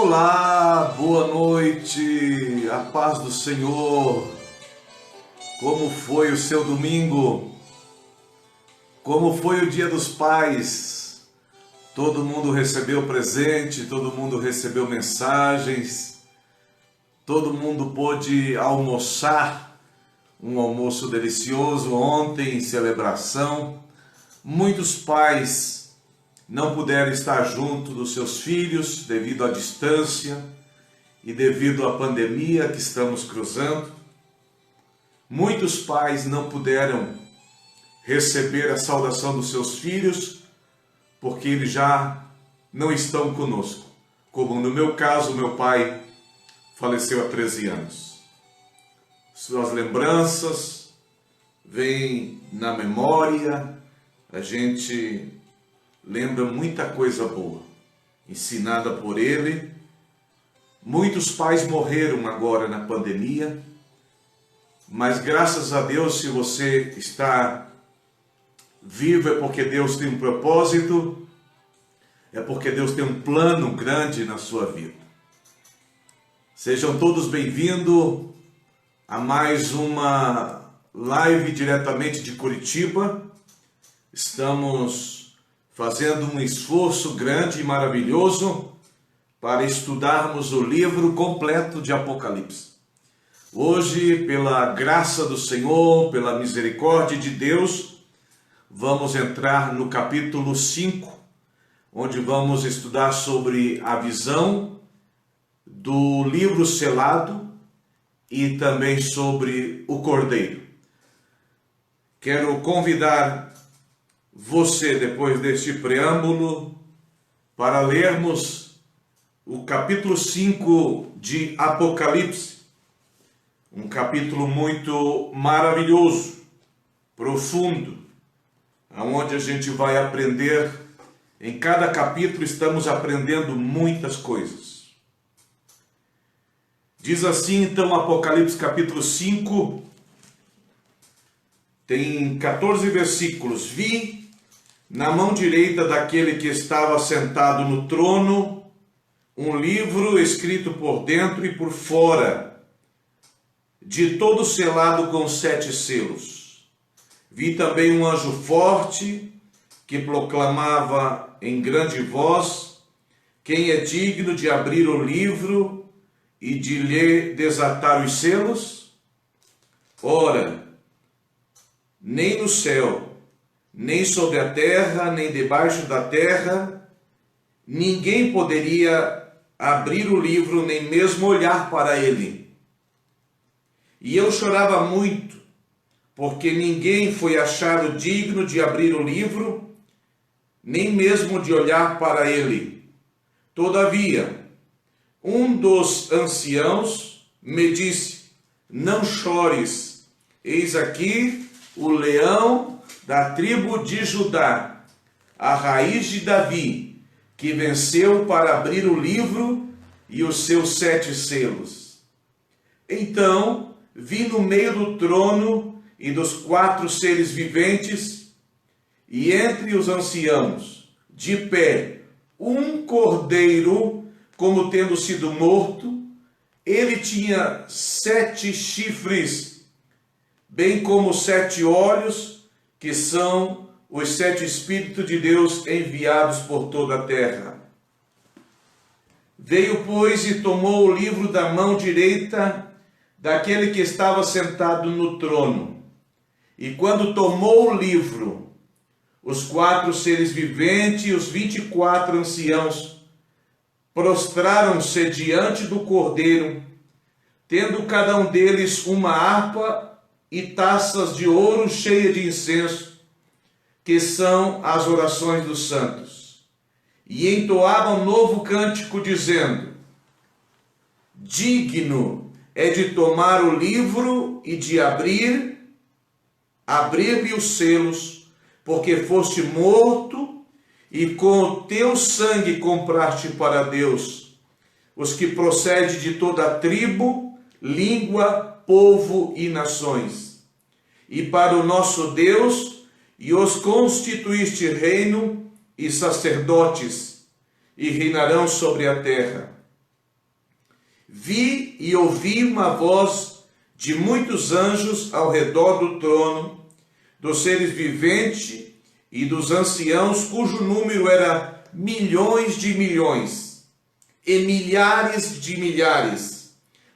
Olá, boa noite, a paz do Senhor. Como foi o seu domingo? Como foi o Dia dos Pais? Todo mundo recebeu presente, todo mundo recebeu mensagens, todo mundo pôde almoçar, um almoço delicioso ontem em celebração. Muitos pais não puderam estar junto dos seus filhos devido à distância e devido à pandemia que estamos cruzando. Muitos pais não puderam receber a saudação dos seus filhos porque eles já não estão conosco. Como no meu caso, meu pai faleceu há 13 anos. Suas lembranças vêm na memória, a gente lembra muita coisa boa, ensinada por ele. Muitos pais morreram agora na pandemia, mas graças a Deus, se você está vivo, é porque Deus tem um propósito, é porque Deus tem um plano grande na sua vida. Sejam todos bem-vindos a mais uma live diretamente de Curitiba. Estamos fazendo um esforço grande e maravilhoso para estudarmos o livro completo de Apocalipse. Hoje, pela graça do Senhor, pela misericórdia de Deus, vamos entrar no capítulo 5, onde vamos estudar sobre a visão do livro selado e também sobre o Cordeiro. Quero convidar você, depois deste preâmbulo, para lermos o capítulo 5 de Apocalipse, um capítulo muito maravilhoso, profundo, onde a gente vai aprender. Em cada capítulo estamos aprendendo muitas coisas. Diz assim então Apocalipse capítulo 5, tem 14 versículos. Vi na mão direita daquele que estava sentado no trono um livro escrito por dentro e por fora, de todo selado com 7 selos. Vi também um anjo forte que proclamava em grande voz: quem é digno de abrir o livro e de lhe desatar os selos? Ora, nem no céu, nem sobre a terra, nem debaixo da terra, ninguém poderia abrir o livro, nem mesmo olhar para ele. E eu chorava muito, porque ninguém foi achado digno de abrir o livro, nem mesmo de olhar para ele. Todavia, um dos anciãos me disse: não chores, eis aqui o leão da tribo de Judá, a raiz de Davi, que venceu para abrir o livro e os seus 7 selos. Então vi no meio do trono e dos 4 seres viventes, e entre os anciãos, de pé, um cordeiro, como tendo sido morto. Ele tinha 7 chifres, bem como 7 olhos, que são os 7 Espíritos de Deus enviados por toda a terra. Veio, pois, e tomou o livro da mão direita daquele que estava sentado no trono. E quando tomou o livro, os 4 seres viventes e os 24 anciãos prostraram-se diante do Cordeiro, tendo cada um deles uma harpa e taças de ouro cheias de incenso, que são as orações dos santos. E entoavam um novo cântico, dizendo: digno é de tomar o livro e de abrir-lhe os selos, porque foste morto, e com o teu sangue compraste para Deus os que procedem de toda a tribo, língua, povo e nações. E para o nosso Deus, e os constituíste reino e sacerdotes, e reinarão sobre a terra. vi e ouvi uma voz de muitos anjos ao redor do trono, dos seres viventes e dos anciãos, cujo número era milhões de milhões e milhares de milhares,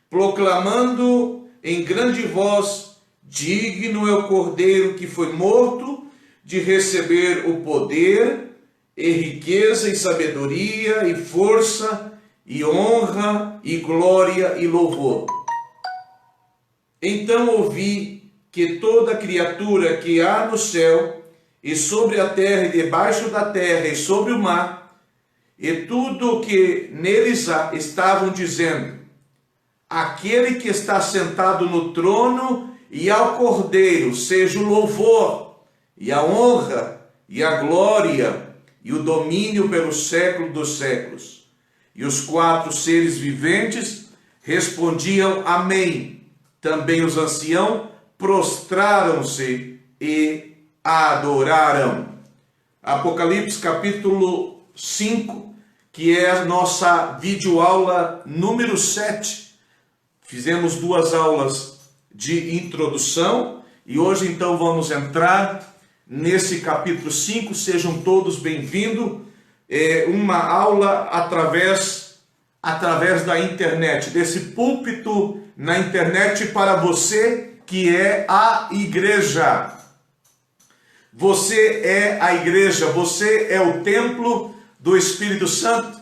proclamando em grande voz: digno é o Cordeiro que foi morto de receber o poder e riqueza e sabedoria e força e honra e glória e louvor. Então ouvi que toda criatura que há no céu e sobre a terra e debaixo da terra e sobre o mar, e tudo o que neles há, estavam dizendo: aquele que está sentado no trono e ao Cordeiro seja o louvor e a honra e a glória e o domínio pelo século dos séculos. E os 4 seres viventes respondiam: amém. Também os anciãos prostraram-se e adoraram. Apocalipse capítulo 5, que é a nossa videoaula número 7. Fizemos 2 aulas de introdução e hoje então vamos entrar nesse capítulo 5. Sejam todos bem-vindos. É uma aula através da internet, desse púlpito na internet para você que é a igreja. Você é a igreja, você é o templo do Espírito Santo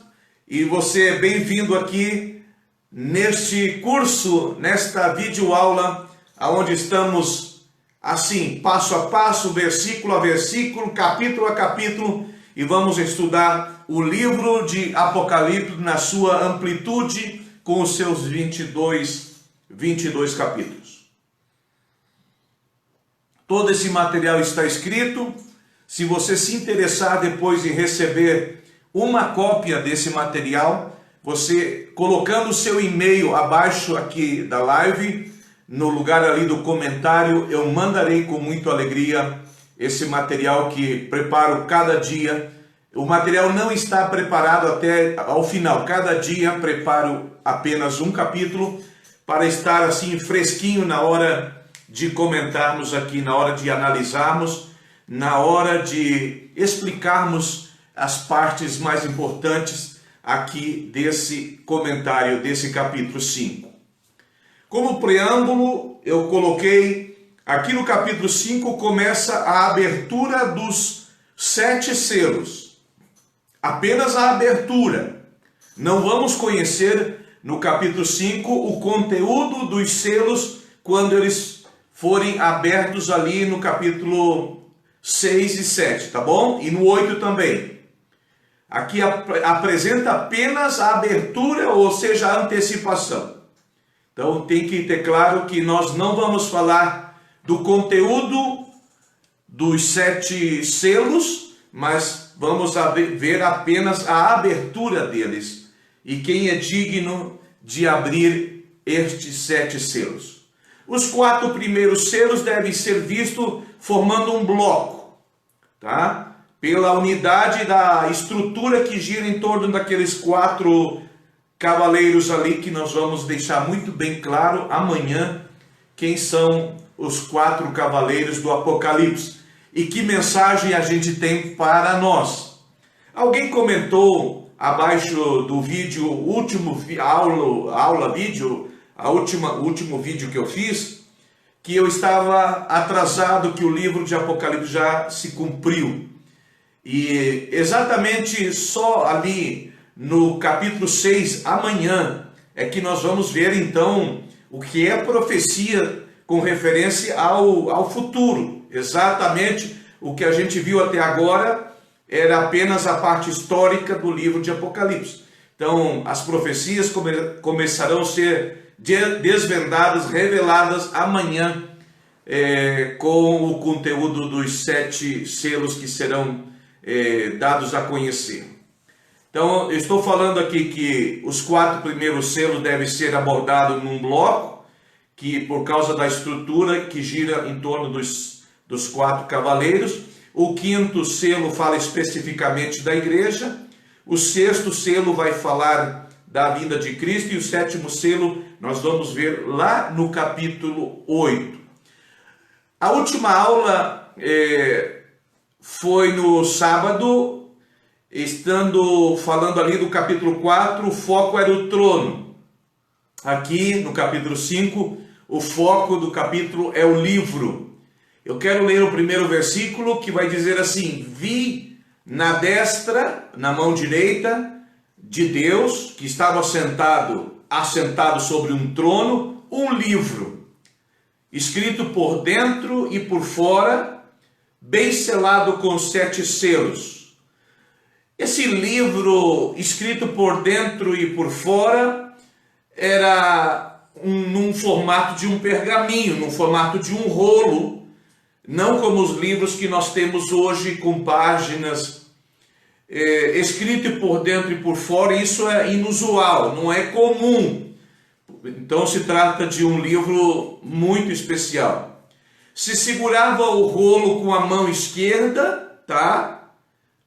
e você é bem-vindo aqui neste curso, nesta videoaula, onde estamos assim, passo a passo, versículo a versículo, capítulo a capítulo, e vamos estudar o livro de Apocalipse na sua amplitude, com os seus 22 capítulos. Todo esse material está escrito. Se você se interessar depois em receber uma cópia desse material, você colocando o seu e-mail abaixo aqui da live, no lugar ali do comentário, eu mandarei com muita alegria esse material que preparo cada dia. O material não está preparado até ao final. Cada dia preparo apenas um capítulo para estar assim fresquinho na hora de comentarmos aqui, na hora de analisarmos, na hora de explicarmos as partes mais importantes aqui desse comentário, desse capítulo 5. Como preâmbulo, eu coloquei, aqui no capítulo 5 começa a abertura dos 7 selos. Apenas a abertura. Não vamos conhecer no capítulo 5 o conteúdo dos selos quando eles forem abertos ali no capítulo 6 e 7, tá bom? E no 8 também. Aqui apresenta apenas a abertura, ou seja, a antecipação. Então tem que ter claro que nós não vamos falar do conteúdo dos 7 selos, mas vamos ver apenas a abertura deles. E quem é digno de abrir estes 7 selos. Os 4 primeiros selos devem ser vistos formando um bloco, tá? Pela unidade da estrutura que gira em torno daqueles 4 cavaleiros ali, que nós vamos deixar muito bem claro amanhã quem são os 4 cavaleiros do Apocalipse e que mensagem a gente tem para nós. Alguém comentou abaixo do vídeo, o último vídeo que eu fiz, que eu estava atrasado, que o livro de Apocalipse já se cumpriu. E exatamente só ali no capítulo 6, amanhã, é que nós vamos ver então o que é profecia com referência ao futuro. Exatamente o que a gente viu até agora era apenas a parte histórica do livro de Apocalipse. Então, as profecias começarão a ser desvendadas, reveladas amanhã, com o conteúdo dos 7 selos que serão dados a conhecer. Então, eu estou falando aqui que os 4 primeiros selos devem ser abordados num bloco, que por causa da estrutura que gira em torno dos 4 cavaleiros. O 5º selo fala especificamente da igreja. O 6º selo vai falar da vinda de Cristo, e o sétimo selo nós vamos ver lá no capítulo 8. A última aula foi no sábado, estando falando ali do capítulo 4, o foco era o trono. Aqui no capítulo 5, o foco do capítulo é o livro. Eu quero ler o primeiro versículo, que vai dizer assim: vi na destra, na mão direita de Deus, que estava assentado sobre um trono, um livro, escrito por dentro e por fora, bem selado com 7 selos. Esse livro, escrito por dentro e por fora, era num formato de um pergaminho, num formato de um rolo, não como os livros que nós temos hoje com páginas, escrito por dentro e por fora. Isso é inusual, não é comum. Então se trata de um livro muito especial. Se segurava o rolo com a mão esquerda, tá?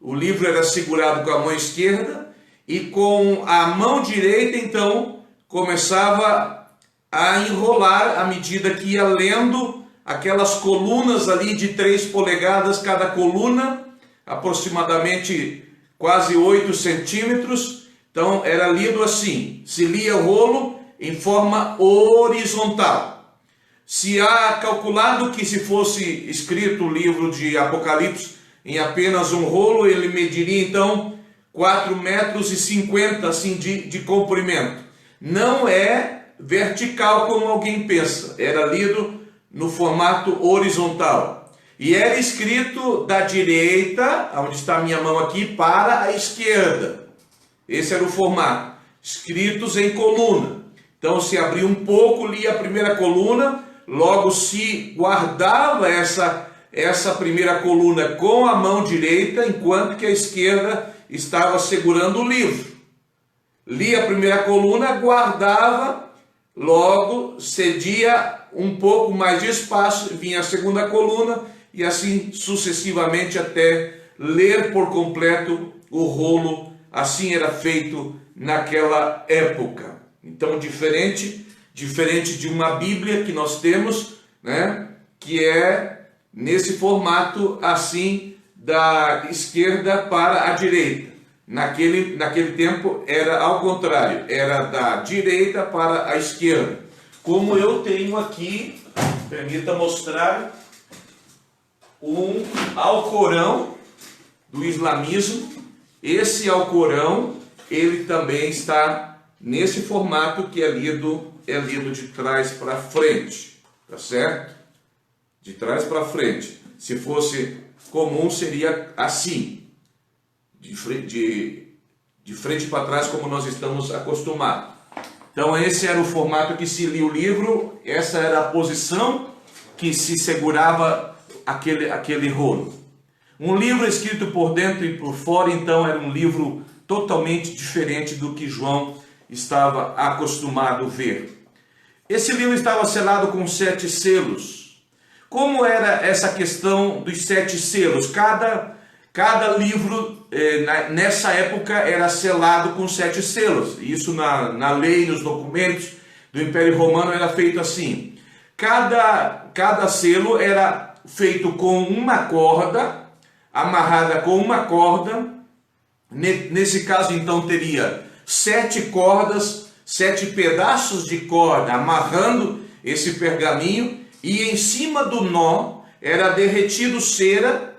O livro era segurado com a mão esquerda, e com a mão direita, então, começava a enrolar à medida que ia lendo aquelas colunas ali de 3 polegadas cada coluna, aproximadamente quase 8 centímetros. Então era lido assim, se lia o rolo em forma horizontal. Se há calculado que se fosse escrito o livro de Apocalipse em apenas um rolo, ele mediria então 4,50 metros assim, de comprimento. Não é vertical como alguém pensa, era lido no formato horizontal. E era escrito da direita, onde está a minha mão aqui, para a esquerda. Esse era o formato, escritos em coluna. Então se abria um pouco, lia a primeira coluna, logo se guardava essa primeira coluna com a mão direita, enquanto que a esquerda estava segurando o livro. Lia a primeira coluna, guardava, logo cedia um pouco mais de espaço, vinha a segunda coluna, e assim sucessivamente até ler por completo o rolo. Assim era feito naquela época. Então diferente de uma Bíblia que nós temos, né, que é nesse formato assim, da esquerda para a direita. Naquele tempo era ao contrário, era da direita para a esquerda. Como eu tenho aqui, permita mostrar, um Alcorão do islamismo. Esse Alcorão, ele também está nesse formato que é lido de trás para frente, tá certo? De trás para frente. Se fosse comum, seria assim, de frente para trás, como nós estamos acostumados. Então esse era o formato que se lia o livro, essa era a posição que se segurava aquele rolo. Um livro escrito por dentro e por fora, então era um livro totalmente diferente do que João estava acostumado a ver. Esse livro estava selado com 7 selos. Como era essa questão dos 7 selos? Cada livro nessa época era selado com 7 selos. Isso na lei, nos documentos do Império Romano era feito assim. Cada selo era feito com uma corda, amarrada com uma corda. Nesse caso então teria 7 cordas, 7 pedaços de corda amarrando esse pergaminho, e em cima do nó era derretido cera.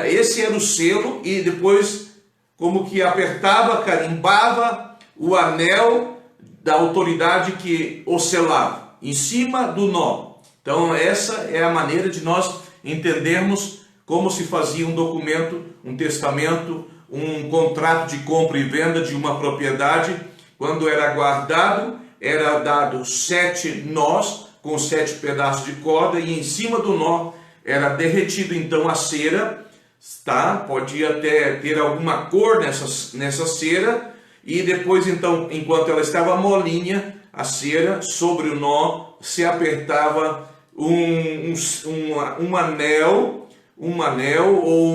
Esse era o selo, e depois como que apertava, carimbava o anel da autoridade que o selava, em cima do nó. Então essa é a maneira de nós entendermos como se fazia um documento, um testamento, um contrato de compra e venda de uma propriedade. Quando era guardado, era dado 7 nós, com 7 pedaços de corda, e em cima do nó era derretido então a cera, tá? Podia até ter alguma cor nessa cera, e depois então, enquanto ela estava molinha, a cera, sobre o nó se apertava um anel ou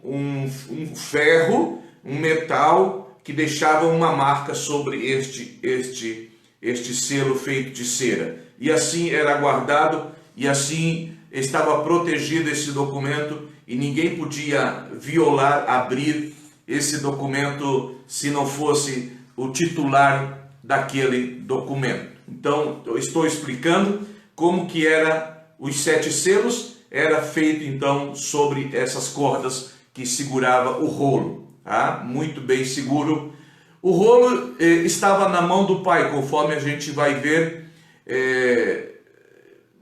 um ferro, um metal que deixavam uma marca sobre este selo feito de cera. E assim era guardado, e assim estava protegido esse documento, e ninguém podia violar, abrir esse documento se não fosse o titular daquele documento. Então, eu estou explicando como que era os 7 selos, era feito então sobre essas cordas que segurava o rolo, tá? Muito bem seguro. O rolo estava na mão do Pai, conforme a gente vai ver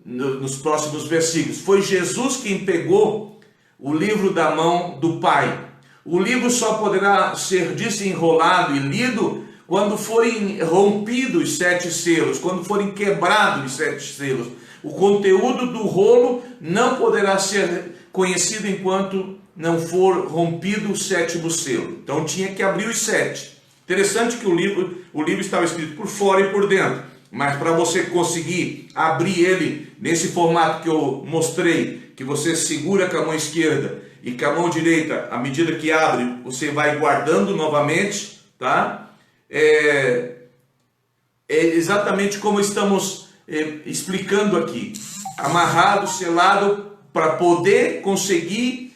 nos próximos versículos. Foi Jesus quem pegou o livro da mão do Pai. O livro só poderá ser desenrolado e lido quando forem rompidos os 7 selos, quando forem quebrados os 7 selos. O conteúdo do rolo não poderá ser conhecido enquanto não for rompido o 7º selo. Então tinha que abrir os 7. Interessante que o livro estava escrito por fora e por dentro, mas para você conseguir abrir ele nesse formato que eu mostrei, que você segura com a mão esquerda e com a mão direita, à medida que abre, você vai guardando novamente, tá? É exatamente como estamos explicando aqui, amarrado, selado, para poder conseguir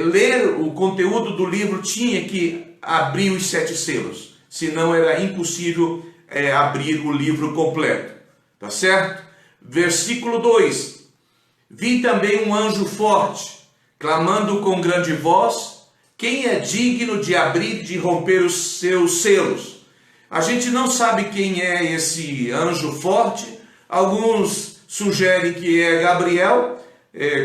ler o conteúdo do livro, tinha que abrir os 7 selos, senão era impossível abrir o livro completo, tá certo? Versículo 2: vi também um anjo forte, clamando com grande voz: quem é digno de abrir e de romper os seus selos? A gente não sabe quem é esse anjo forte. Alguns sugerem que é Gabriel,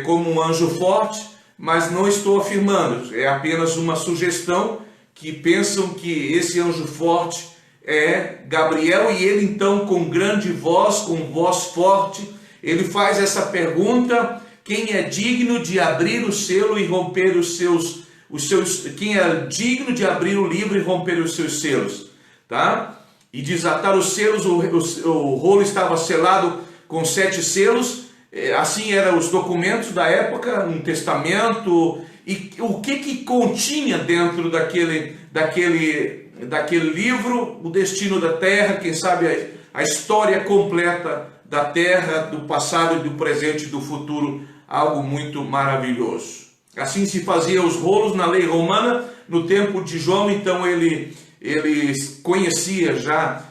como um anjo forte, mas não estou afirmando, é apenas uma sugestão, que pensam que esse anjo forte é Gabriel, e ele então com grande voz, com voz forte, ele faz essa pergunta: quem é digno de abrir o selo e romper os seus, quem é digno de abrir o livro e romper os seus selos, tá? E desatar os selos. O rolo estava selado com 7 selos, assim eram os documentos da época, um testamento, e o que continha dentro daquele livro? O destino da terra, quem sabe a história completa da terra, do passado, do presente e do futuro, algo muito maravilhoso. Assim se fazia os rolos na lei romana, no tempo de João. Então ele conhecia já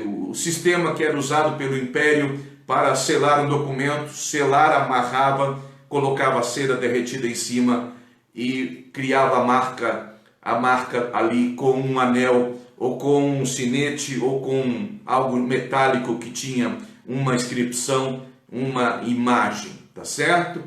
o sistema que era usado pelo império para selar um documento. Selar, amarrava, colocava a cera derretida em cima e criava a marca ali com um anel, ou com um sinete, ou com algo metálico que tinha uma inscrição, uma imagem, tá certo?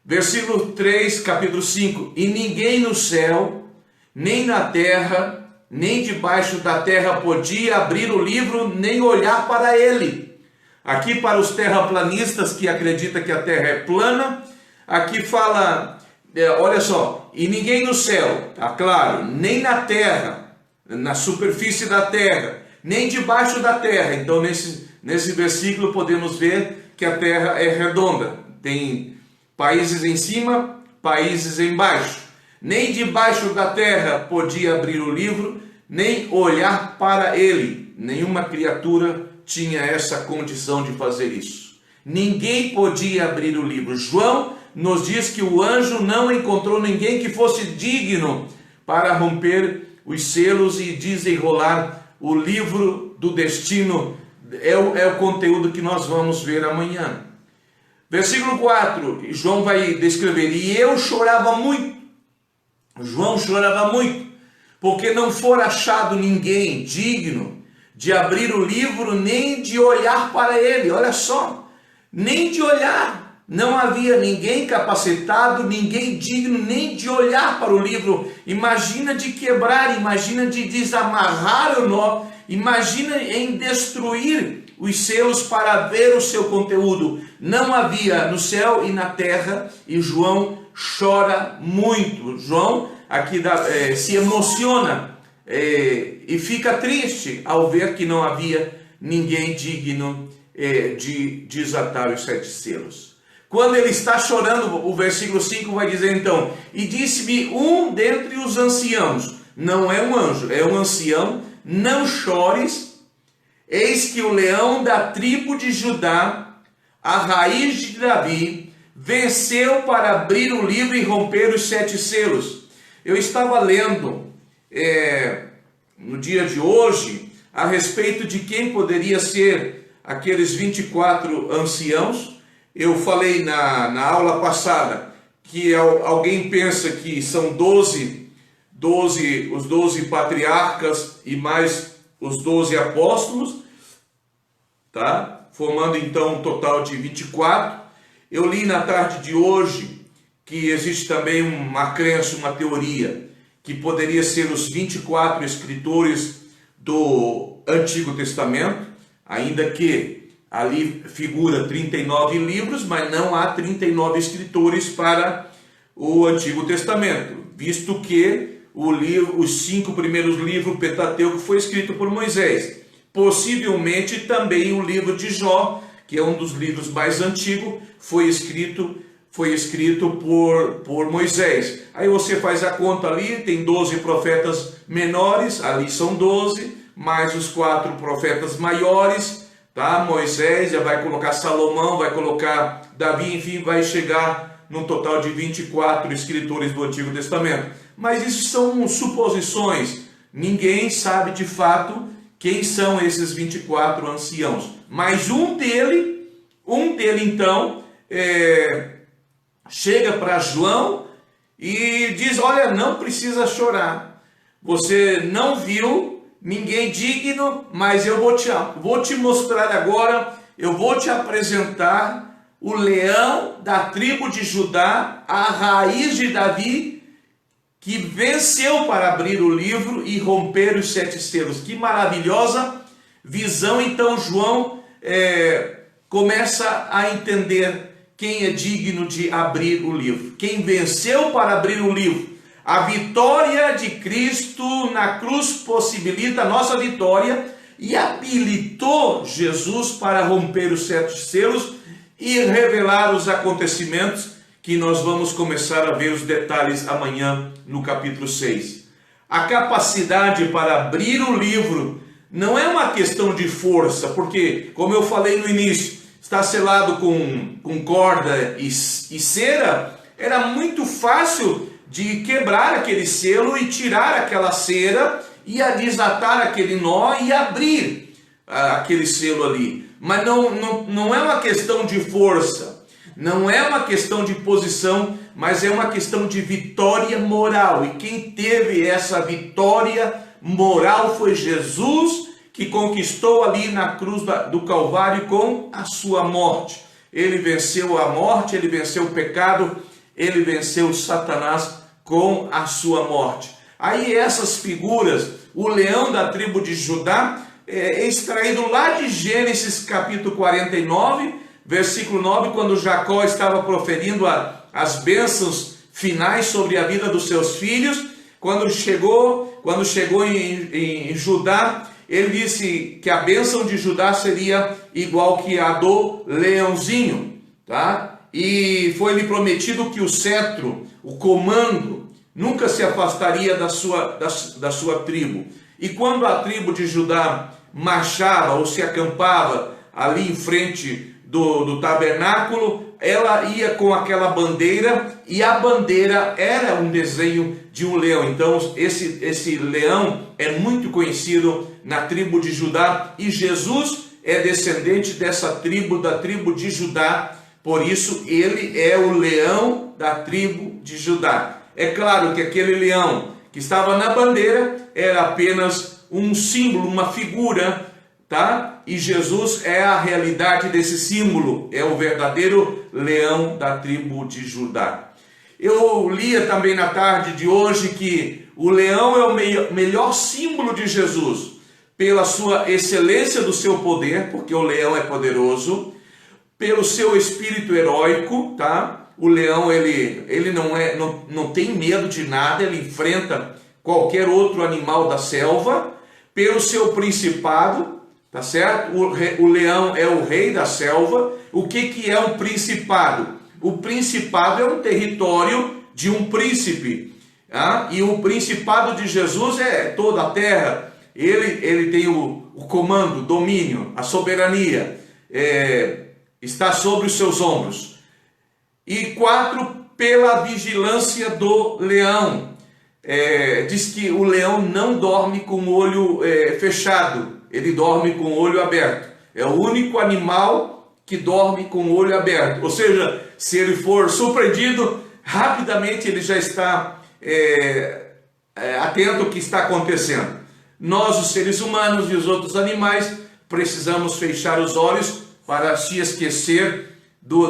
Versículo 3, capítulo 5: e ninguém no céu, nem na terra, nem debaixo da terra podia abrir o livro, nem olhar para ele. Aqui, para os terraplanistas que acreditam que a terra é plana, aqui fala, olha só, e ninguém no céu, tá claro, nem na terra, na superfície da terra, nem debaixo da terra. Então nesse versículo podemos ver que a terra é redonda, tem países em cima, países embaixo. Nem debaixo da terra podia abrir o livro, nem olhar para ele. Nenhuma criatura tinha essa condição de fazer isso. Ninguém podia abrir o livro. João nos diz que o anjo não encontrou ninguém que fosse digno para romper os selos e desenrolar o livro do destino. É o conteúdo que nós vamos ver amanhã. Versículo 4, João vai descrever: e eu chorava muito. João chorava muito, porque não fora achado ninguém digno de abrir o livro, nem de olhar para ele. Olha só, nem de olhar. Não havia ninguém capacitado, ninguém digno nem de olhar para o livro. Imagina de quebrar, imagina de desamarrar o nó, imagina em destruir os selos para ver o seu conteúdo. Não havia no céu e na terra, e João chora muito. João aqui se emociona e fica triste ao ver que não havia ninguém digno de desatar os 7 selos. Quando ele está chorando, o versículo 5 vai dizer então: e disse-me um dentre os anciãos, não é um anjo, é um ancião. Não chores, eis que o leão da tribo de Judá, a raiz de Davi, venceu para abrir o livro e romper os 7 selos. Eu estava lendo no dia de hoje a respeito de quem poderia ser aqueles 24 anciãos. Eu falei na aula passada que alguém pensa que são os 12 patriarcas e mais os 12 apóstolos, tá? Formando então um total de 24. Eu li na tarde de hoje que existe também uma crença, uma teoria, que poderia ser os 24 escritores do Antigo Testamento, ainda que ali figura 39 livros, mas não há 39 escritores para o Antigo Testamento, visto que os 5 primeiros livros, o Pentateuco, foi escrito por Moisés. Possivelmente também o livro de Jó, que é um dos livros mais antigos, foi escrito por Moisés. Aí você faz a conta ali, tem 12 profetas menores, ali são 12, mais os 4 profetas maiores, tá? Moisés, já vai colocar Salomão, vai colocar Davi, enfim, vai chegar num total de 24 escritores do Antigo Testamento. Mas isso são suposições, ninguém sabe de fato quem são esses 24 anciãos. Mas um dele então, chega para João e diz: olha, não precisa chorar, você não viu ninguém digno, mas eu vou te mostrar agora, eu vou te apresentar o leão da tribo de Judá, a raiz de Davi, que venceu para abrir o livro e romper os 7 selos. Que maravilhosa visão! Então João começa a entender quem é digno de abrir o livro, quem venceu para abrir o livro. A vitória de Cristo na cruz possibilita a nossa vitória e habilitou Jesus para romper os 7 selos e revelar os acontecimentos que nós vamos começar a ver os detalhes amanhã no capítulo 6. A capacidade para abrir o livro não é uma questão de força, porque, como eu falei no início, está selado com corda e cera, era muito fácil de quebrar aquele selo e tirar aquela cera e a desatar aquele nó e abrir aquele selo ali. Mas não é uma questão de força, não é uma questão de posição, mas é uma questão de vitória moral. E quem teve essa vitória moral foi Jesus, que conquistou ali na cruz do Calvário com a sua morte. Ele venceu a morte, ele venceu o pecado, ele venceu Satanás com a sua morte. Aí essas figuras, o leão da tribo de Judá, é extraído lá de Gênesis capítulo 49, versículo 9, quando Jacó estava proferindo as bênçãos finais sobre a vida dos seus filhos. Quando chegou em Judá, ele disse que a bênção de Judá seria igual que a do leãozinho, tá? E foi-lhe prometido que o cetro, o comando, nunca se afastaria da sua tribo. E quando a tribo de Judá marchava ou se acampava ali em frente do tabernáculo, ela ia com aquela bandeira, e a bandeira era um desenho de um leão. Então esse leão é muito conhecido na tribo de Judá, e Jesus é descendente dessa tribo, da tribo de Judá. Por isso ele é o leão da tribo de Judá. É claro que aquele leão que estava na bandeira era apenas um símbolo, uma figura, tá? E Jesus é a realidade desse símbolo, é o verdadeiro leão da tribo de Judá. Eu lia também na tarde de hoje que o leão é o melhor símbolo de Jesus, pela sua excelência do seu poder, porque o leão é poderoso, pelo seu espírito heróico, tá? O leão ele não tem medo de nada, ele enfrenta qualquer outro animal da selva, pelo seu principado, tá certo? O leão é o rei da selva. O que é um principado? O principado é um território de um príncipe. E o principado de Jesus é toda a terra. Ele tem o comando, o domínio, a soberania, está sobre os seus ombros. E 4, pela vigilância do leão. Diz que o leão não dorme com o olho fechado, ele dorme com o olho aberto. É o único animal que dorme com o olho aberto. Ou seja, se ele for surpreendido, rapidamente ele já está atento ao que está acontecendo. Nós, os seres humanos e os outros animais, precisamos fechar os olhos para se esquecer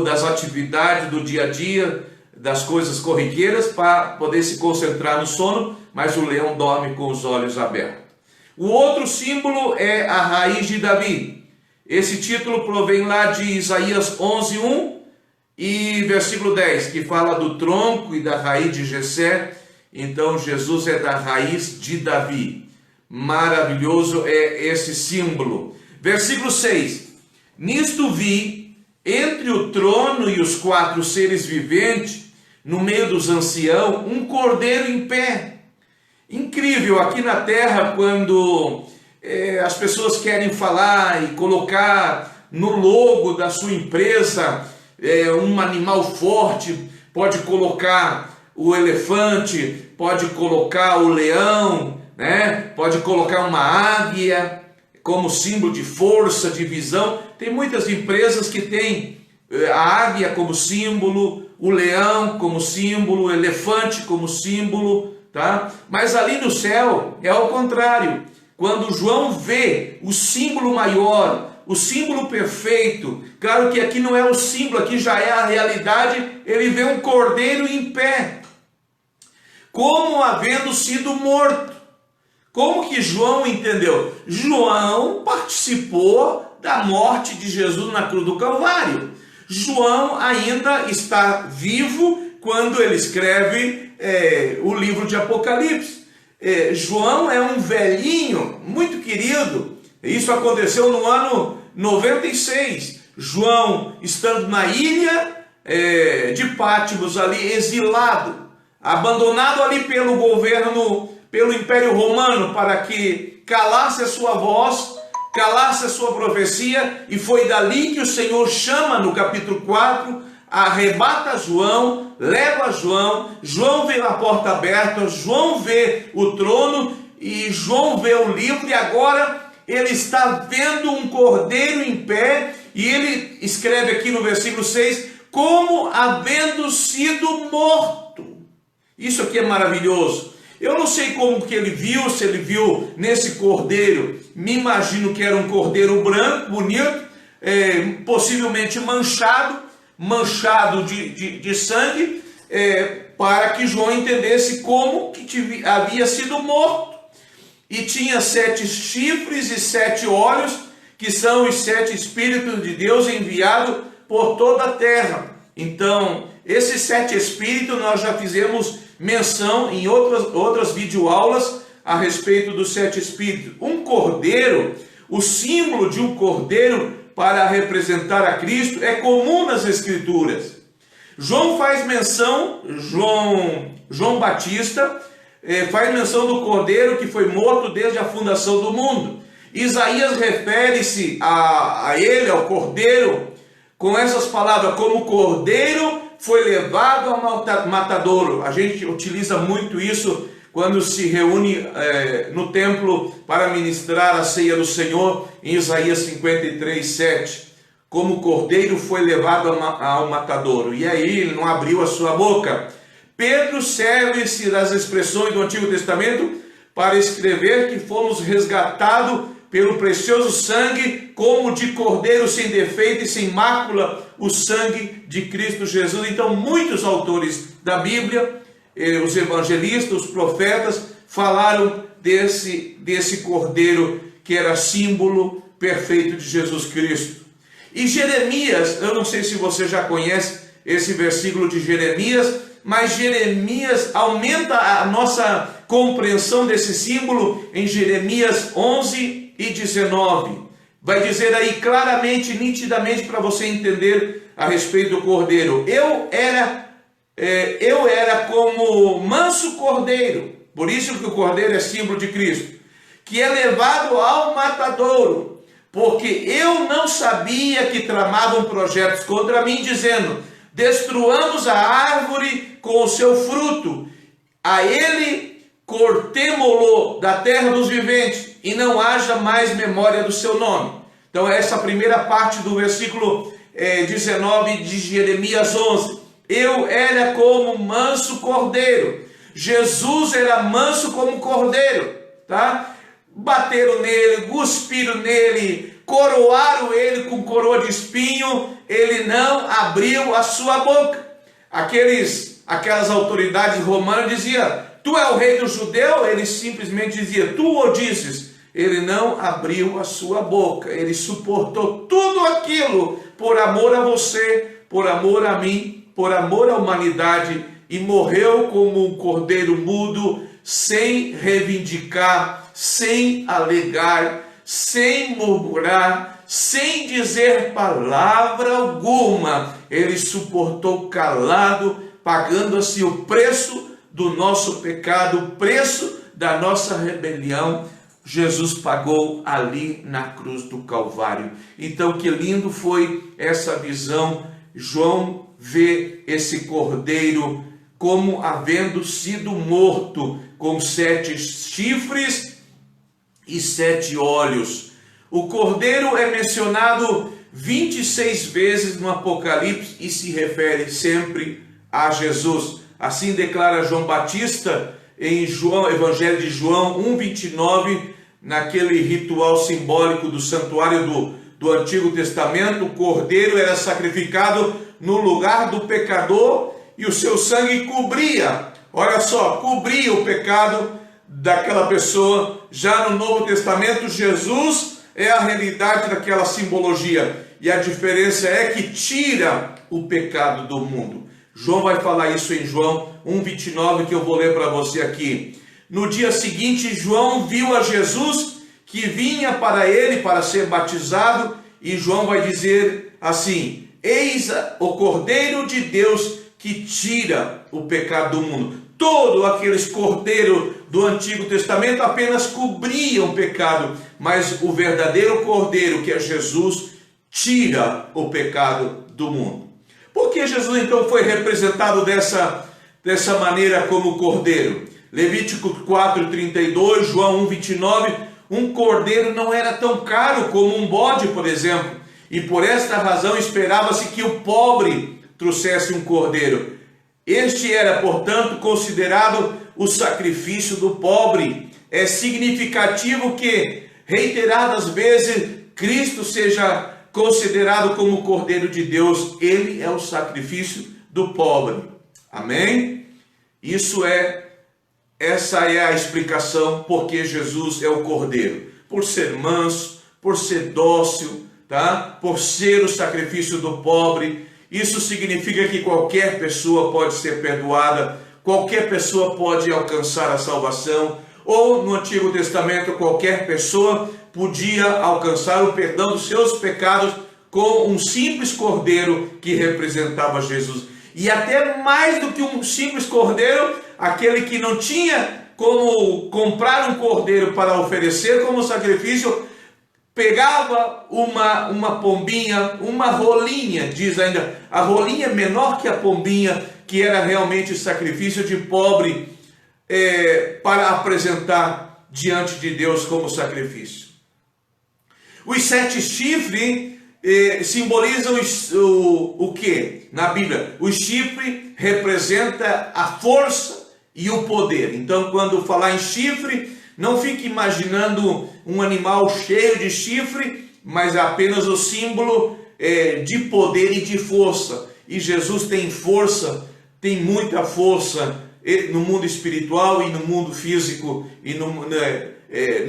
das atividades do dia a dia, das coisas corriqueiras, para poder se concentrar no sono, mas o leão dorme com os olhos abertos. O outro símbolo é a raiz de Davi. Esse título provém lá de Isaías 11:1 e versículo 10, que fala do tronco e da raiz de Jessé. Então Jesus é da raiz de Davi. Maravilhoso é esse símbolo. Versículo 6. Nisto vi, entre o trono e os 4 seres viventes, no meio dos anciãos, um cordeiro em pé. Incrível, aqui na terra, quando as pessoas querem falar e colocar no logo da sua empresa um animal forte, pode colocar o elefante, pode colocar o leão, né? Pode colocar uma águia como símbolo de força, de visão. Tem muitas empresas que têm a águia como símbolo, o leão como símbolo, o elefante como símbolo, tá? Mas ali no céu é ao contrário. Quando João vê o símbolo maior, o símbolo perfeito, claro que aqui não é o símbolo, aqui já é a realidade, ele vê um cordeiro em pé, como havendo sido morto. Como que João entendeu? João participou da morte de Jesus na cruz do Calvário. João ainda está vivo quando ele escreve o livro de Apocalipse. João é um velhinho muito querido. Isso aconteceu no ano 96. João estando na ilha de Patmos ali, exilado, abandonado ali pelo governo, pelo Império Romano, para que calasse a sua voz, calasse a sua profecia, e foi dali que o Senhor chama no capítulo 4, arrebata João, leva João, João vê a porta aberta, João vê o trono, e João vê o livro, e agora ele está vendo um cordeiro em pé, e ele escreve aqui no versículo 6, como havendo sido morto. Isso aqui é maravilhoso. Eu não sei como que ele viu, se ele viu nesse cordeiro, me imagino que era um cordeiro branco, bonito, possivelmente manchado de sangue, para que João entendesse como que havia sido morto. E tinha 7 chifres e 7 olhos, que são os 7 Espíritos de Deus enviados por toda a terra. Então, esses 7 Espíritos nós já fizemos menção em outras videoaulas a respeito dos 7 Espíritos. Um cordeiro, o símbolo de um cordeiro para representar a Cristo é comum nas Escrituras. João faz menção, João Batista faz menção do cordeiro que foi morto desde a fundação do mundo. Isaías refere-se a ele, ao cordeiro, com essas palavras, como cordeiro foi levado ao matadouro. A gente utiliza muito isso quando se reúne no templo para ministrar a ceia do Senhor, em Isaías 53:7. Como o cordeiro foi levado ao matadouro. E aí ele não abriu a sua boca. Pedro serve-se das expressões do Antigo Testamento para escrever que fomos resgatados pelo precioso sangue, como de cordeiro sem defeito e sem mácula, o sangue de Cristo Jesus. Então muitos autores da Bíblia, os evangelistas, os profetas, falaram desse cordeiro que era símbolo perfeito de Jesus Cristo. E Jeremias, eu não sei se você já conhece esse versículo de Jeremias, mas Jeremias aumenta a nossa compreensão desse símbolo em Jeremias 11:19. Vai dizer aí claramente, nitidamente, para você entender a respeito do cordeiro. Eu era eu era como manso cordeiro, por isso que o cordeiro é símbolo de Cristo, que é levado ao matadouro, porque eu não sabia que tramavam projetos contra mim, dizendo: destruamos a árvore com o seu fruto, a ele cortemo-lo da terra dos viventes, e não haja mais memória do seu nome. Então essa primeira parte do versículo 19 de Jeremias 11. Eu era como manso cordeiro. Jesus era manso como cordeiro, tá? Bateram nele, cuspiram nele, coroaram ele com coroa de espinho, ele não abriu a sua boca. Aquelas autoridades romanas diziam: tu é o rei do judeu? Ele simplesmente dizia: tu o dizes. Ele não abriu a sua boca, ele suportou tudo aquilo por amor a você, por amor a mim, por amor à humanidade, e morreu como um cordeiro mudo, sem reivindicar, sem alegar, sem murmurar, sem dizer palavra alguma. Ele suportou calado, pagando assim o preço do nosso pecado, o preço da nossa rebelião. Jesus pagou ali na cruz do Calvário. Então, que lindo foi essa visão. João vê esse cordeiro como havendo sido morto, com 7 chifres e 7 olhos. O cordeiro é mencionado 26 vezes no Apocalipse e se refere sempre a Jesus. Assim declara João Batista em Evangelho de João 1:29, naquele ritual simbólico do santuário do Antigo Testamento. O cordeiro era sacrificado no lugar do pecador e o seu sangue cobria, olha só, cobria o pecado daquela pessoa. Já no Novo Testamento, Jesus é a realidade daquela simbologia, e a diferença é que tira o pecado do mundo. João vai falar isso em João 1:29, que eu vou ler para você aqui. No dia seguinte, João viu a Jesus que vinha para ele para ser batizado, e João vai dizer assim: eis o Cordeiro de Deus que tira o pecado do mundo. Todos aqueles cordeiros do Antigo Testamento apenas cobriam o pecado, mas o verdadeiro cordeiro, que é Jesus, tira o pecado do mundo. Por que Jesus então foi representado dessa maneira como cordeiro? Levítico 4:32, João 1:29, um cordeiro não era tão caro como um bode, por exemplo, e por esta razão esperava-se que o pobre trouxesse um cordeiro. Este era, portanto, considerado o sacrifício do pobre. É significativo que, reiteradas vezes, Cristo seja considerado como o Cordeiro de Deus. Ele é o sacrifício do pobre. Amém? Essa é a explicação porque Jesus é o Cordeiro. Por ser manso, por ser dócil, tá? Por ser o sacrifício do pobre. Isso significa que qualquer pessoa pode ser perdoada, qualquer pessoa pode alcançar a salvação, ou no Antigo Testamento qualquer pessoa podia alcançar o perdão dos seus pecados com um simples cordeiro que representava Jesus. E até mais do que um simples cordeiro, aquele que não tinha como comprar um cordeiro para oferecer como sacrifício, pegava uma pombinha, uma rolinha, diz ainda, a rolinha menor que a pombinha, que era realmente sacrifício de pobre, para apresentar diante de Deus como sacrifício. Os 7 chifres simbolizam o que na Bíblia? O chifre representa a força e o poder. Então, quando falar em chifre, não fique imaginando um animal cheio de chifre, mas apenas o símbolo de poder e de força. E Jesus tem força, tem muita força no mundo espiritual e no mundo físico, e no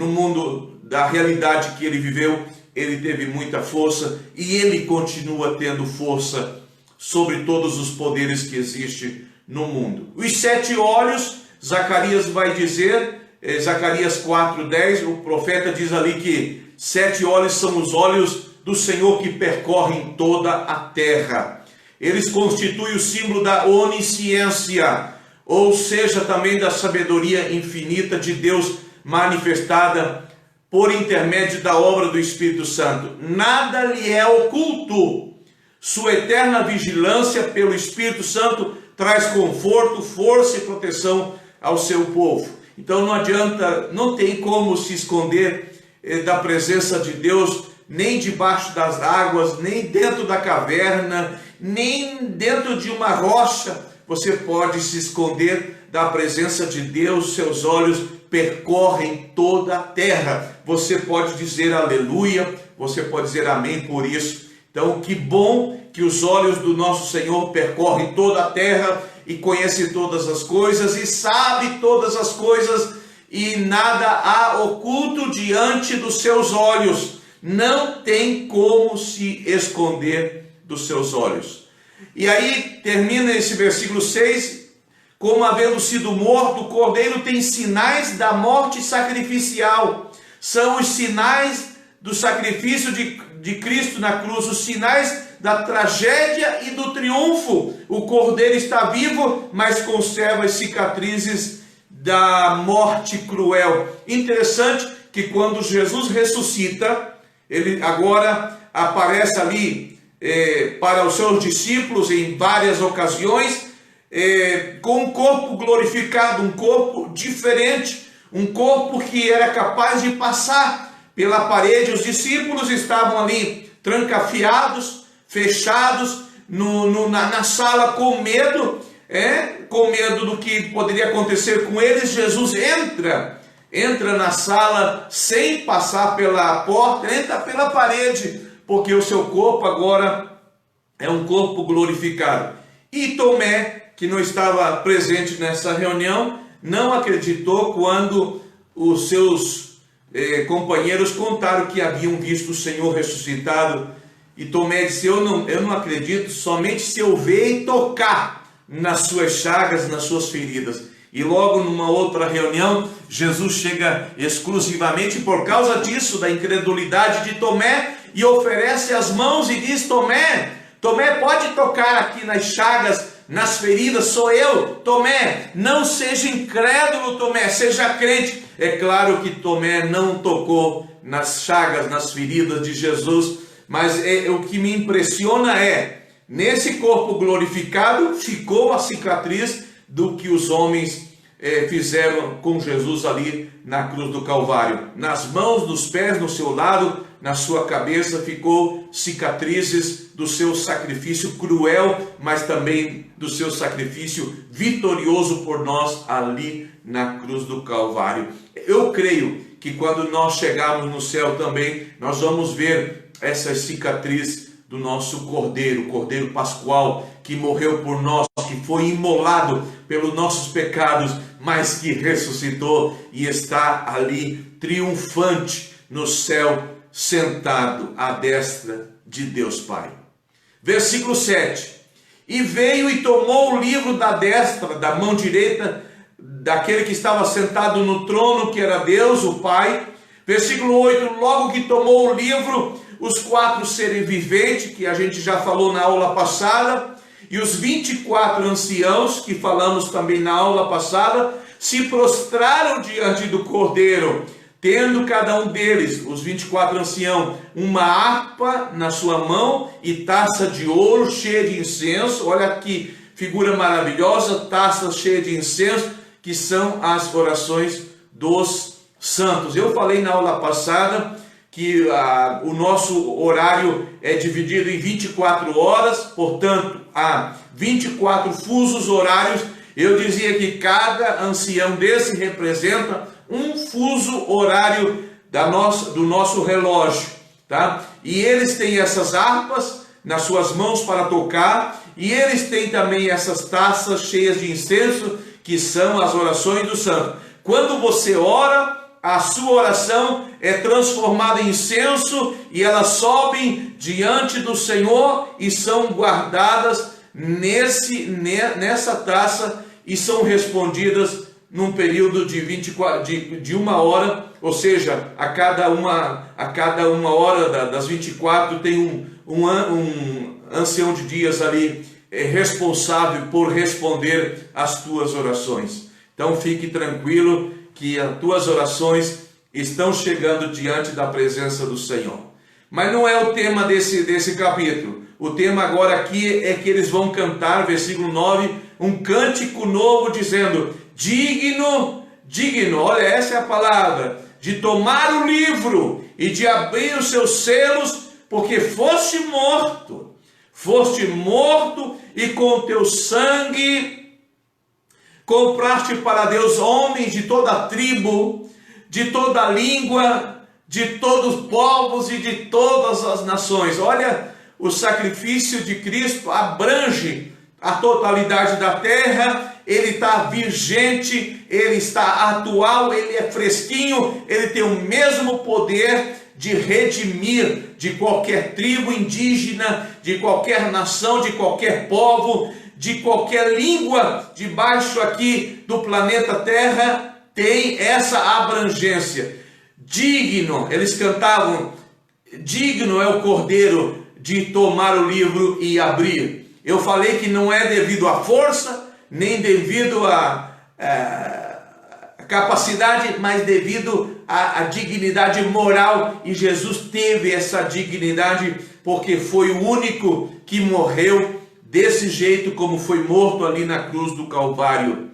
mundo da realidade que ele viveu. Ele teve muita força e ele continua tendo força sobre todos os poderes que existem no mundo. Os 7 olhos, Zacarias vai dizer, Zacarias 4:10, o profeta diz ali que 7 olhos são os olhos do Senhor que percorrem toda a terra. eles constituem o símbolo da onisciência, ou seja, também da sabedoria infinita de Deus manifestada por intermédio da obra do Espírito Santo. Nada lhe é oculto. Sua eterna vigilância pelo Espírito Santo traz conforto, força e proteção ao seu povo. Então não adianta, não tem como se esconder da presença de Deus, nem debaixo das águas, nem dentro da caverna, nem dentro de uma rocha. Você pode se esconder da presença de Deus, seus olhos percorrem toda a terra. Você pode dizer aleluia, você pode dizer amém por isso. Então, que bom que os olhos do nosso Senhor percorrem toda a terra e conhece todas as coisas e sabe todas as coisas, e nada há oculto diante dos seus olhos. Não tem como se esconder dos seus olhos. E aí termina esse versículo 6, como havendo sido morto, o cordeiro tem sinais da morte sacrificial. São os sinais do sacrifício de Cristo na cruz, os sinais da tragédia e do triunfo. O cordeiro está vivo, mas conserva as cicatrizes da morte cruel. Interessante que quando Jesus ressuscita, ele agora aparece ali para os seus discípulos em várias ocasiões, com um corpo glorificado, um corpo diferente, um corpo que era capaz de passar pela parede. Os discípulos estavam ali trancafiados, fechados na sala com medo do que poderia acontecer com eles. Jesus entra na sala sem passar pela porta, entra pela parede, porque o seu corpo agora é um corpo glorificado. E Tomé, que não estava presente nessa reunião, não acreditou quando os seus companheiros contaram que haviam visto o Senhor ressuscitado. E Tomé disse: eu não acredito, somente se eu ver e tocar nas suas chagas, nas suas feridas. E logo numa outra reunião, Jesus chega exclusivamente por causa disso, da incredulidade de Tomé, e oferece as mãos e diz: Tomé, pode tocar aqui nas chagas, nas feridas, sou eu. Tomé, não seja incrédulo, Tomé, seja crente. É claro que Tomé não tocou nas chagas, nas feridas de Jesus, mas o que me impressiona nesse corpo glorificado ficou a cicatriz do que os homens fizeram com Jesus ali na cruz do Calvário. Nas mãos, nos pés, no seu lado, na sua cabeça ficou cicatrizes do seu sacrifício cruel, mas também do seu sacrifício vitorioso por nós ali na cruz do Calvário. Eu creio que quando nós chegarmos no céu também, nós vamos ver essas cicatrizes do nosso Cordeiro, Cordeiro Pascual, que morreu por nós, que foi imolado pelos nossos pecados, mas que ressuscitou e está ali triunfante no céu, sentado à destra de Deus Pai. Versículo 7. E veio e tomou o livro da destra, da mão direita, daquele que estava sentado no trono, que era Deus, o Pai. Versículo 8. Logo que tomou o livro, os 4 seres viventes, que a gente já falou na aula passada, e os 24 anciãos, que falamos também na aula passada, se prostraram diante do Cordeiro, tendo cada um deles, os 24 anciãos, uma harpa na sua mão e taça de ouro cheia de incenso. Olha que figura maravilhosa, taça cheia de incenso, que são as orações dos santos. Eu falei na aula passada que o nosso horário é dividido em 24 horas, portanto, há 24 fusos horários. Eu dizia que cada ancião desse representa um fuso horário do nosso relógio, tá? E eles têm essas harpas nas suas mãos para tocar, e eles têm também essas taças cheias de incenso, que são as orações do santo. Quando você ora, a sua oração é transformada em incenso, e elas sobem diante do Senhor e são guardadas nessa taça, e são respondidas num período de 24, de uma hora, ou seja, a cada uma hora das 24 tem um ancião de dias ali responsável por responder às tuas orações. Então fique tranquilo que as tuas orações estão chegando diante da presença do Senhor. Mas não é o tema desse capítulo. O tema agora aqui é que eles vão cantar, versículo 9, um cântico novo dizendo: digno, digno, olha, essa é a palavra, de tomar o livro e de abrir os seus selos, porque foste morto e com teu sangue compraste para Deus homens de toda a tribo, de toda a língua, de todos os povos e de todas as nações. Olha, o sacrifício de Cristo abrange a totalidade da terra, ele está vigente, ele está atual, ele é fresquinho, ele tem o mesmo poder de redimir de qualquer tribo indígena, de qualquer nação, de qualquer povo, de qualquer língua debaixo aqui do planeta Terra, tem essa abrangência. Digno, eles cantavam, digno é o Cordeiro de tomar o livro e abrir. Eu falei que não é devido à força, nem devido à capacidade, mas devido à dignidade moral. E Jesus teve essa dignidade porque foi o único que morreu desse jeito como foi morto ali na cruz do Calvário.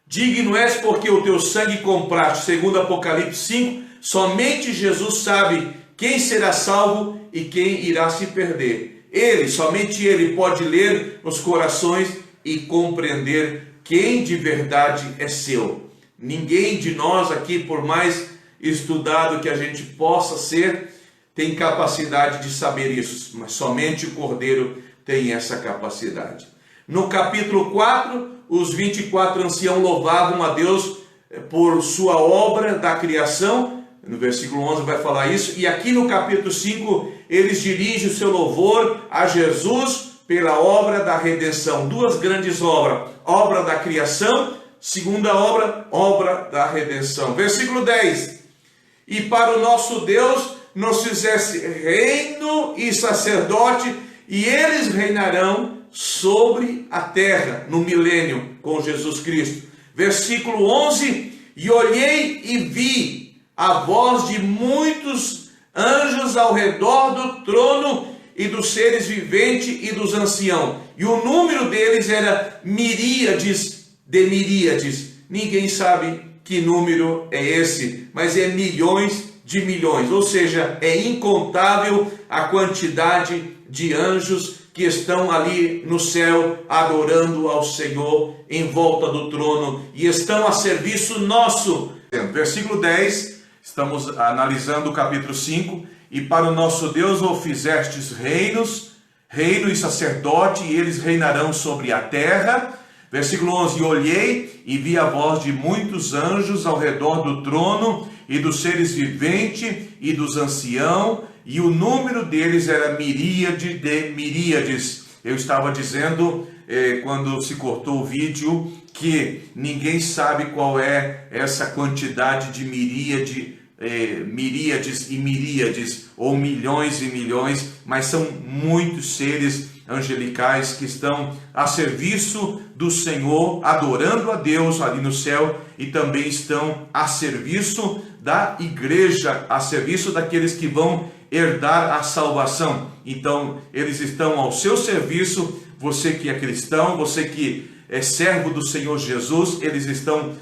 Digno és porque o teu sangue compraste, segundo Apocalipse 5, somente Jesus sabe quem será salvo e quem irá se perder. Ele, somente Ele pode ler os corações e compreender quem de verdade é seu. Ninguém de nós aqui, por mais estudado que a gente possa ser, tem capacidade de saber isso, mas somente o Cordeiro tem essa capacidade. No capítulo 4, os 24 anciãos louvavam a Deus por sua obra da criação. No versículo 11 vai falar isso. E aqui no capítulo 5, eles dirigem o seu louvor a Jesus pela obra da redenção. Duas grandes obras. Obra da criação, segunda obra, obra da redenção. Versículo 10. E para o nosso Deus nos fizesse reino e sacerdote, e eles reinarão sobre a terra no milênio com Jesus Cristo. Versículo 11. E olhei e vi a voz de muitos anjos ao redor do trono e dos seres viventes e dos anciãos. E o número deles era miríades de miríades. Ninguém sabe que número é esse, mas é milhões de milhões. Ou seja, é incontável a quantidade de anjos que estão ali no céu adorando ao Senhor em volta do trono e estão a serviço nosso. Versículo 10, estamos analisando o capítulo 5. E para o nosso Deus o fizestes reino e sacerdote, e eles reinarão sobre a terra. Versículo 11, e olhei e vi a voz de muitos anjos ao redor do trono e dos seres viventes e dos anciãos, e o número deles era miríade de miríades. Eu estava dizendo, quando se cortou o vídeo, que ninguém sabe qual é essa quantidade de miríades e miríades, ou milhões e milhões, mas são muitos seres angelicais que estão a serviço do Senhor, adorando a Deus ali no céu, e também estão a serviço da igreja, a serviço daqueles que vão herdar a salvação. Então eles estão ao seu serviço. Você que é cristão, você que é servo do Senhor Jesus, eles estão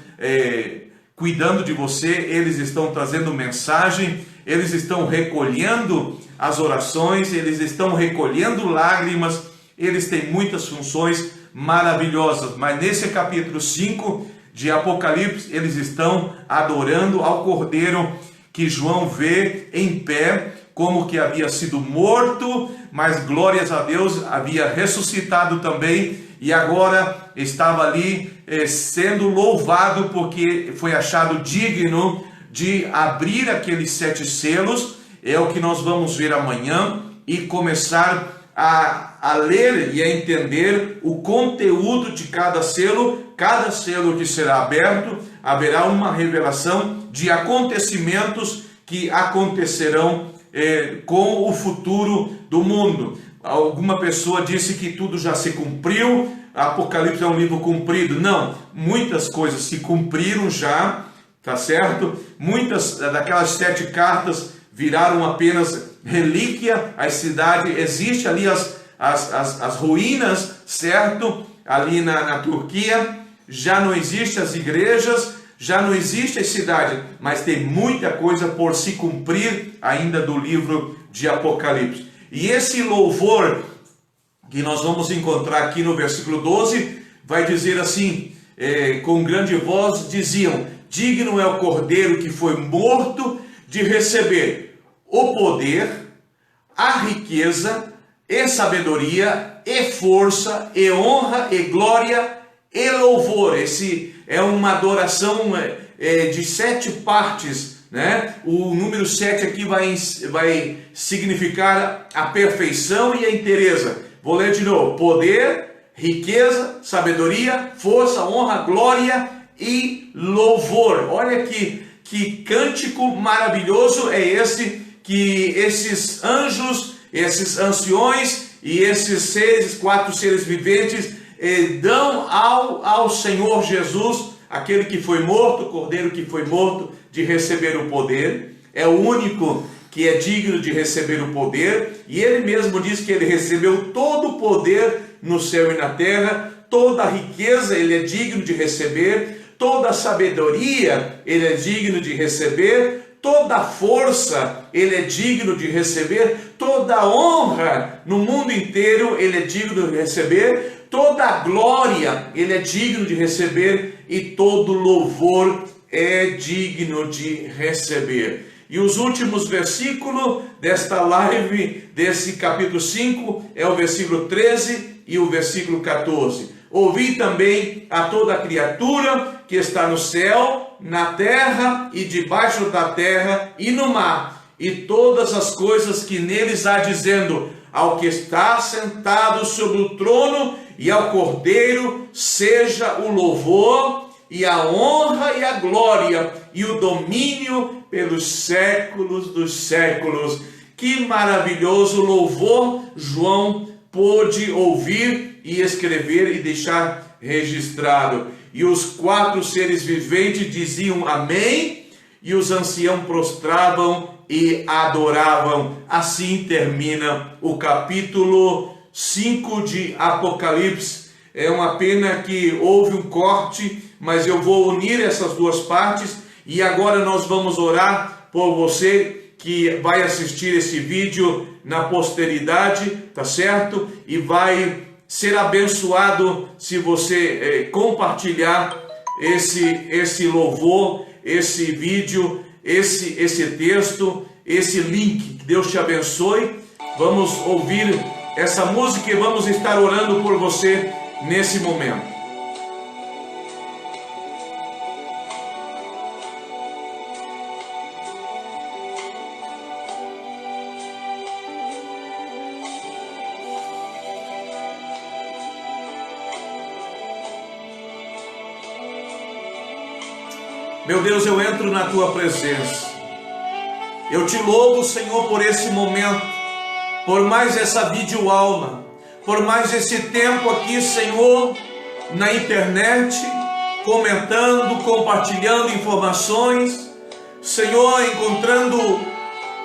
cuidando de você, eles estão trazendo mensagem, eles estão recolhendo as orações, eles estão recolhendo lágrimas, eles têm muitas funções maravilhosas. Mas nesse capítulo 5 de Apocalipse, eles estão adorando ao Cordeiro, que João vê em pé, como que havia sido morto, mas glórias a Deus, havia ressuscitado também, e agora estava ali sendo louvado, porque foi achado digno de abrir aqueles 7 selos. É o que nós vamos ver amanhã, e começar a ler e a entender o conteúdo de cada selo, cada selo que será aberto, haverá uma revelação de acontecimentos que acontecerão com o futuro do mundo. Alguma pessoa disse que tudo já se cumpriu, Apocalipse é um livro cumprido. Não, muitas coisas se cumpriram já, tá certo? Muitas daquelas 7 cartas viraram apenas relíquia. A cidade, existe ali as ruínas, certo? Ali na Turquia, já não existem as igrejas, já não existe a cidade, mas tem muita coisa por se cumprir ainda do livro de Apocalipse. E esse louvor que nós vamos encontrar aqui no versículo 12, vai dizer assim, com grande voz diziam: digno é o Cordeiro que foi morto de receber o poder, a riqueza, e sabedoria, e força, e honra, e glória, e louvor. Esse é uma adoração de 7 partes, né? O número 7 aqui vai significar a perfeição e a inteireza. Vou ler de novo: poder, riqueza, sabedoria, força, honra, glória e louvor. Olha que cântico maravilhoso é esse que esses anjos, esses anciões e esses 4 seres viventes dão ao Senhor Jesus, aquele que foi morto, o Cordeiro que foi morto, de receber o poder. É o único que é digno de receber o poder, e ele mesmo diz que ele recebeu todo o poder no céu e na terra, toda a riqueza ele é digno de receber, toda a sabedoria ele é digno de receber, toda a força ele é digno de receber, toda a honra no mundo inteiro ele é digno de receber, toda a glória ele é digno de receber, e todo louvor é digno de receber. E os últimos versículos desta live, desse capítulo 5, é o versículo 13 e o versículo 14. Ouvi também a toda criatura que está no céu, na terra e debaixo da terra e no mar, e todas as coisas que neles há, dizendo: ao que está sentado sobre o trono e ao Cordeiro seja o louvor e a honra e a glória e o domínio pelos séculos dos séculos. Que maravilhoso louvor João pôde ouvir e escrever e deixar registrado. E os 4 seres viventes diziam amém, e os anciãos prostravam e adoravam. Assim termina o capítulo 5 de Apocalipse. É uma pena que houve um corte, mas eu vou unir essas 2 partes. E agora nós vamos orar por você que vai assistir esse vídeo na posteridade, tá certo? E vai ser abençoado se você compartilhar esse louvor, esse vídeo, esse texto, esse link. Que Deus te abençoe. Vamos ouvir essa música e vamos estar orando por você nesse momento. Meu Deus, eu entro na Tua presença. Eu te louvo, Senhor, por esse momento, por mais essa videoaula, por mais esse tempo aqui, Senhor, na internet, comentando, compartilhando informações, Senhor, encontrando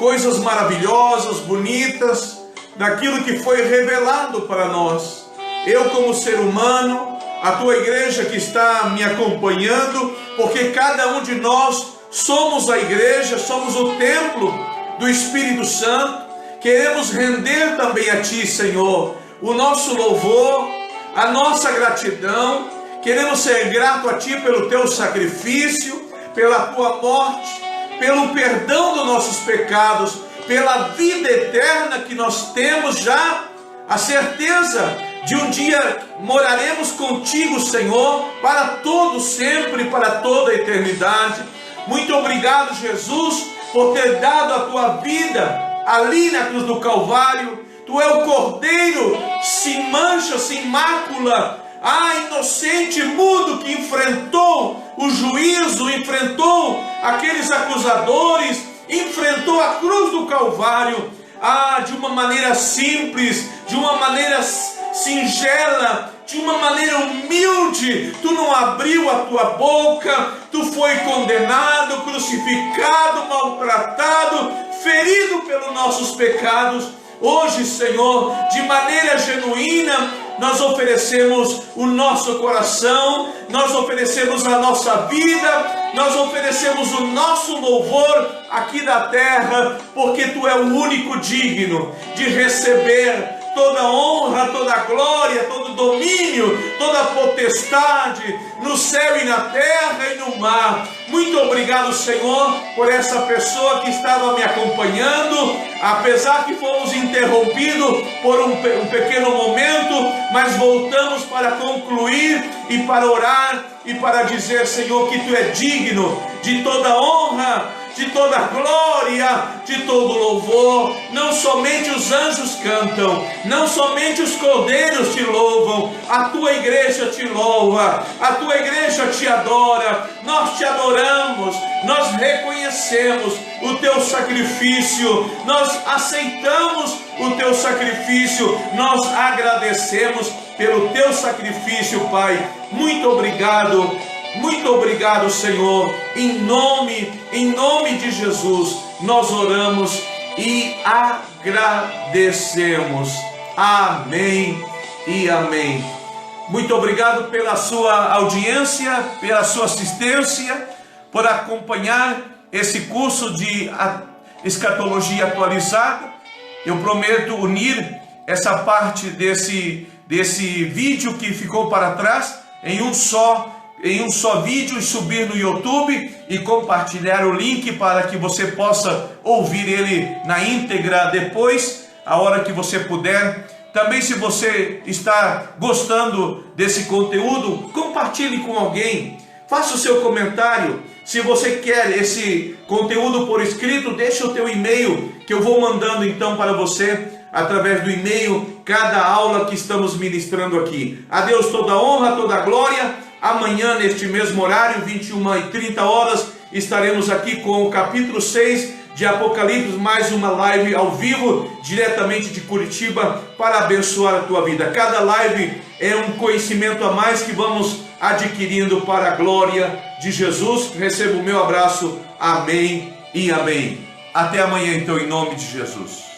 coisas maravilhosas, bonitas, daquilo que foi revelado para nós. Eu, como ser humano, a Tua igreja que está me acompanhando, porque cada um de nós somos a igreja, somos o templo do Espírito Santo. Queremos render também a Ti, Senhor, o nosso louvor, a nossa gratidão. Queremos ser grato a Ti pelo Teu sacrifício, pela Tua morte, pelo perdão dos nossos pecados, pela vida eterna que nós temos já, a certeza de um dia moraremos contigo, Senhor, para todo sempre, para toda a eternidade. Muito obrigado, Jesus, por ter dado a Tua vida ali na cruz do Calvário. Tu é o Cordeiro sem mancha, sem mácula, inocente mudo que enfrentou o juízo, enfrentou aqueles acusadores, enfrentou a cruz do Calvário, de uma maneira simples, de uma maneira singela, de uma maneira humilde. Tu não abriu a tua boca, tu foi condenado, crucificado, maltratado, ferido pelos nossos pecados. Hoje, Senhor, de maneira genuína, nós oferecemos o nosso coração, nós oferecemos a nossa vida, nós oferecemos o nosso louvor aqui da terra, porque Tu é o único digno de receber toda honra, toda glória, todo domínio, toda potestade no céu e na terra e no mar. Muito obrigado, Senhor, por essa pessoa que estava me acompanhando, apesar que fomos interrompidos por um pequeno momento, mas voltamos para concluir e para orar e para dizer, Senhor, que Tu é digno de toda honra, de toda glória, de todo louvor. Não somente os anjos cantam, não somente os cordeiros te louvam, a Tua igreja te louva, a Tua igreja te adora. Nós te adoramos, nós reconhecemos o Teu sacrifício, nós aceitamos o Teu sacrifício, nós agradecemos pelo Teu sacrifício, Pai. Muito obrigado, Senhor. Em nome de Jesus, nós oramos e agradecemos. Amém e amém. Muito obrigado pela sua audiência, pela sua assistência, por acompanhar esse curso de escatologia atualizada. Eu prometo unir essa parte desse vídeo que ficou para trás em um só vídeo e subir no YouTube e compartilhar o link para que você possa ouvir ele na íntegra depois, a hora que você puder. Também, se você está gostando desse conteúdo, compartilhe com alguém, faça o seu comentário. Se você quer esse conteúdo por escrito, deixa o teu e-mail, que eu vou mandando então para você, através do e-mail, cada aula que estamos ministrando aqui. A Deus toda honra, toda glória. Amanhã, neste mesmo horário, 21h30, estaremos aqui com o capítulo 6 de Apocalipse, mais uma live ao vivo, diretamente de Curitiba, para abençoar a tua vida. Cada live é um conhecimento a mais que vamos adquirindo para a glória de Jesus. Receba o meu abraço. Amém e amém. Até amanhã, então, em nome de Jesus.